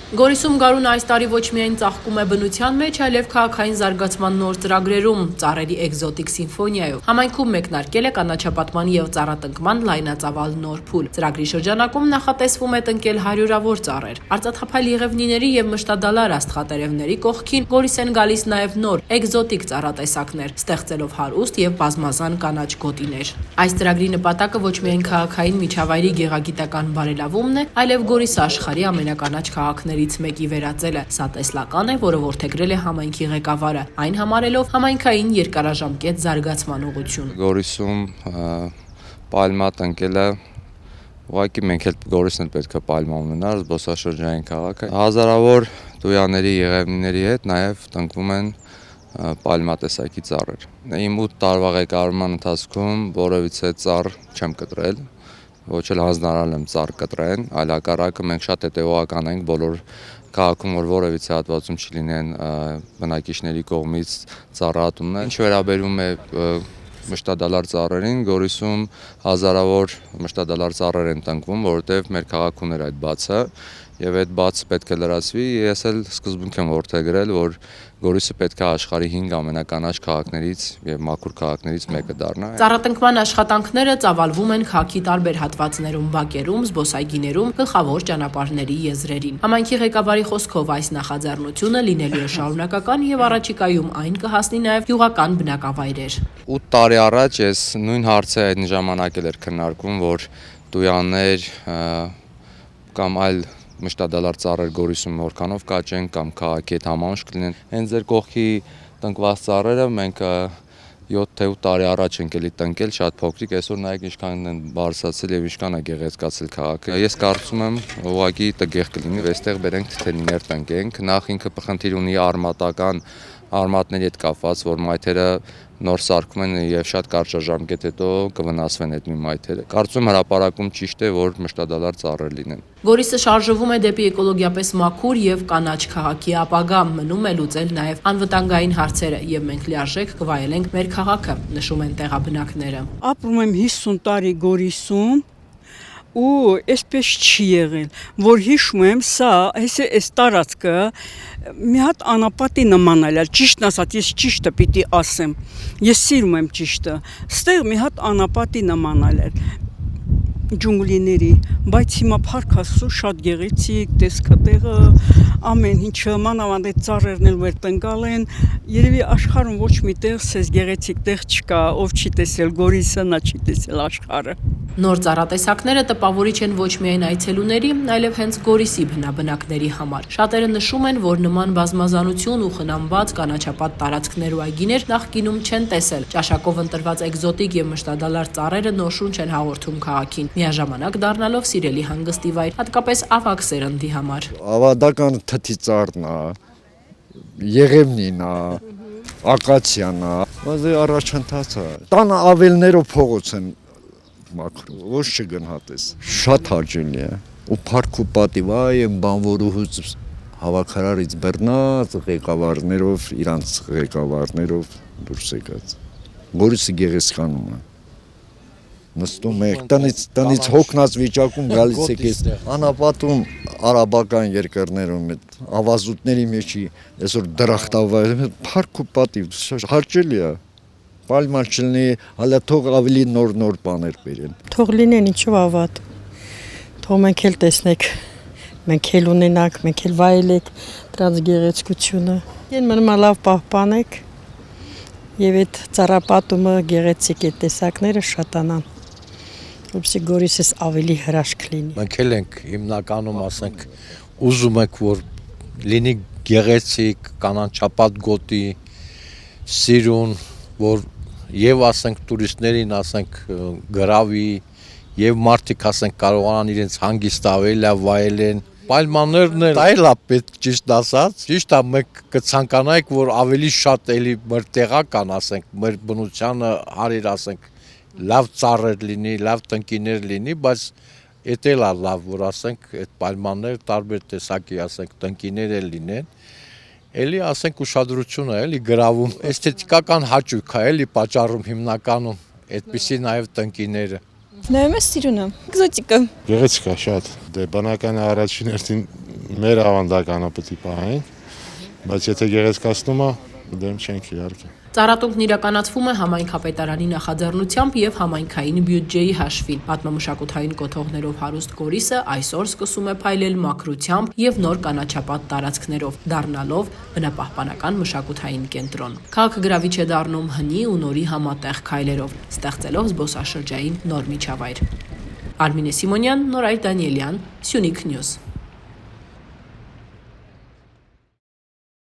Գորիսում գարուն այս տարի ոչ միայն ծաղկում է բնության մեջ, այլև քաղաքային զարգացման նոր ծրագրերում, ծառերի էկզոտիկ սիմֆոնիայով։ Համայնքում մեկնարկել է կանաչապատման եւ ծառատնկման լայնածավալ նոր փուլ։ Ծրագրի շրջանակում նախատեսվում է տնկել հարյուրավոր ծառեր։ Արծաթափայլ եղևնիների եւ մշտադալար աստղատերևների կողքին Գորիս են գալիս նաեւ նոր էկզոտիկ ծառատեսակներ, ստեղծելով հարուստ եւ բազմազան կանաչ գոտիներ։ Այս ծրագրի նպատակը ոչ միայն քաղաքային միջավայրի գեղագիտական բարելավումն է, այլև Գորիսը աշխարհի ամենականաչ քաղաքներից մեկի վերածելը։ Սա տեսլական է, որը որդեգրել է համայնքի ղեկավարը, այն համարելով համայնքային երկարաժամկետ զարգացման ուղղություն։ Գորիսում պալմա տնկելը ուղղակի մենք էլ Գորիսն էլ պետք է պալմա ունենար, զբոսաշրջային քաղաք է։ Հազարավոր տույաների եղևնիների հետ նաև տնկվում են պալմա տեսակի ծառեր։ Իմ 8 տարվա ղեկավարման ընթացքում որևիցե ծառ չեմ կտրել, ոչ էլ հանձնարարել եմ ծառ կտրեն, այլ հակառակը մենք շատ հետևողական ենք բոլոր քաղաքում, որ որևիցե հատվածում չլինեն բնակիչների կողմից ծառատումներ։ Ինչ վերաբերում է մշտադալար ծառերին, Գորիսում հազարավոր մշտադալար ծառեր են տնկվում, որովհետև մեր քաղաքում էր այդ բացը եւ այդ բացը պետք է լրացվի։ Ես էլ սկզբունք եմ որդեգրել, որ Գորիսը պետք է աշխարհի 5 ամենականաչ քաղաքներից եւ մաքուր քաղաքներից մեկը դառնա։ Ծառատնկման աշխատանքները ծավալվում են քաղաքի տարբեր հատվածներում, բակերում, զբոսայգիներում, գլխավոր ճանապարհների եզրերին։ Համայնքի ղեկավարի խոսքով այս նախաձեռնությունը լինելու է շարունակական եւ առաջիկայում այն կհասնի նաեւ գյուղական բնակավայրեր։ 8 տարի առաջ ես նույն հարցը այդ ժամանակ էր քննարկում, որ տույաներ կամ այլ մշտադալար ծառեր Գորիսում որքանով կաճեն կամ քաղաքի հետ համանուն կլինեն։ Հենց ձեր կողքի տնկված ծառերը մենք 7 թե 8 տարի առաջ ենք էլի տնկել, շատ փոքրիկ, այսօր նայեք ինչքան են բարձրացել եւ ինչքան է գեղեցկացել քաղաքը։ Ես կարծում եմ ուղղակի տգեղ կլինի, այստեղ բերենք թթենիներ տնկենք։ Նախ ինքը խնդիր ունի արմատների հետ կապված, որ մայթերը նոր սարքում են եւ շատ կարճաժամկետ հետո կվնասվեն այդ մի մայթերը։ Կարծում եմ հրապարակում ճիշտ է, որ մշտադալար ծառեր լինեն։ Գորիսը շարժվում է դեպի էկոլոգիապես մաքուր եւ կանաչ քաղաքի ապագա, մնում է լուծել նաեւ անվտանգային հարցերը եւ մենք լիարժեք կվայելենք մեր քաղաքը, նշում են տեղաբնակները։ Ապրում եմ 50 տարի Գորիսում ու այսպես չի եղել, որ հիշում եմ, սա այս տարածքը մի հատ անապատի նմանալ է, ճիշտն ասած, ես ճիշտը պիտի ասեմ, ես սիրում եմ ճիշտը, ստեղ մի հատ անապատի նմանալ է, ջունգլիների, բայց հիմա փառք Աստծո շատ գեղեցիկ, տեսքը տեղը, ամեն ինչը, մանավանդ այդ ծառերն էլ մեր տնկալ են, երևի աշխարհում ոչ մի տեղ սես գեղեցիկ տեղ չկա, ով չի տեսել Գորիսը, նա չի տեսել աշխարհը։ Նոր ծառատեսակները տպավորիչ են ոչ միայն այցելուների, այլև հենց Գորիսի բնակների համար։ Շատերը նշում են, որ նման բազմազանություն ու խնամված կանաչապատ տարածքներ ու այգիներ նախկինում չեն տեսել։ Ճաշակով ընտրված էկզոտիկ եւ մշտադալար ծառերը նոր շունչ են հաղորդում քաղաքին, միաժամանակ դառնալով սիրելի հանգստի վայր, հատկապես ավագ սերնդի համար։ Ավանդական թթի ծառն է, եղևնին է, ակացիան է, բայց առաջընթացը։ Տանը ավելներով փողոց են մաքուր, ոչ չգնահատես, շատ հաճելի է, ու փառք ու պատիվ այն բանվորուհուց հավաքարարից բեռնած ղեկավարներով, իրանց ղեկավարներով դուրս եկած։ Գորիսը գեղեցկանում է։ Նստում եք, տնից հոգնած վիճակում գալիս եք ես անապատում արաբական երկրներում այդ ավազուտների մեջի այսօր դրախտավայրում փառք ու պատիվ հաճելի է։ Պալմա չլինի, հələ թող ավելի նոր բաներ բերեն։ Թող լինեն ինչով ավատ։ Թող մենք էլ տեսնենք, մենք էլ ունենանք, մենք էլ վայելենք դրանց գեղեցկությունը։ Են մնա լավ պահպանեք եւ այդ ծառապատումը գեղեցիկ է տեսակները շատանան։ Որպեսզի Գորիսս ավելի հրաշք լինի։ Մենք էլ ենք հիմնականում ասենք ուզում ենք որ լինի գեղեցիկ, կանաչապատ գոտի, սիրուն, որ եւ ասենք տուրիստներին ասենք գրավի եւ մարդիկ ասենք կարողանան իրենց հանգստավել, լավ վայելեն։ Պայմաններն էլ այլ է պետք ճիշտ ասած։ Ճիշտ է մենք կցանկանայինք որ ավելի շատ էլի մեր տեղական ասենք մեր բնությանը հարիր ասենք լավ ծառեր լինի, լավ տնկիներ լինի, բայց էդ էլ է լավ որ ասենք այդ պայմաններ տարբեր տեսակի ասենք տնկիներ էլ լինեն։ Էլի ասենք ուշադրությունը էլի գրավում, էսթետիկական հաճույք է էլի պատճառում հիմնականում այդպիսի նաև տնկիները։ Նայում ես սիրուն է, էկզոտիկը։ Գեղեցիկ է շատ, դե բնական առաջին հերթին մեր ավանդականը պետք է պահենք, բայց եթե գեղեցկացնում է, դեմ չենք իհարկե։ Ծառատունքն իրականացվում է համայնքապետարանի նախաձեռնությամբ եւ համայնքային բյուջեի հաշվին։ Պատմամշակութային կոթողներով հարուստ Գորիսը այսօր սկսում է փայլել մաքրությամբ եւ նոր կանաչապատ տարածքներով, դառնալով բնապահպանական մշակութային կենտրոն։ Քաղաքագրավիչ է դառնում հնի ու նորի համատեղ քայլերով, ստեղծելով զբոսաշրջային նոր միջավայր։ Արմինե Սիմոնյան, Նորայր Դանիելյան, Սյունիք Նյուզ։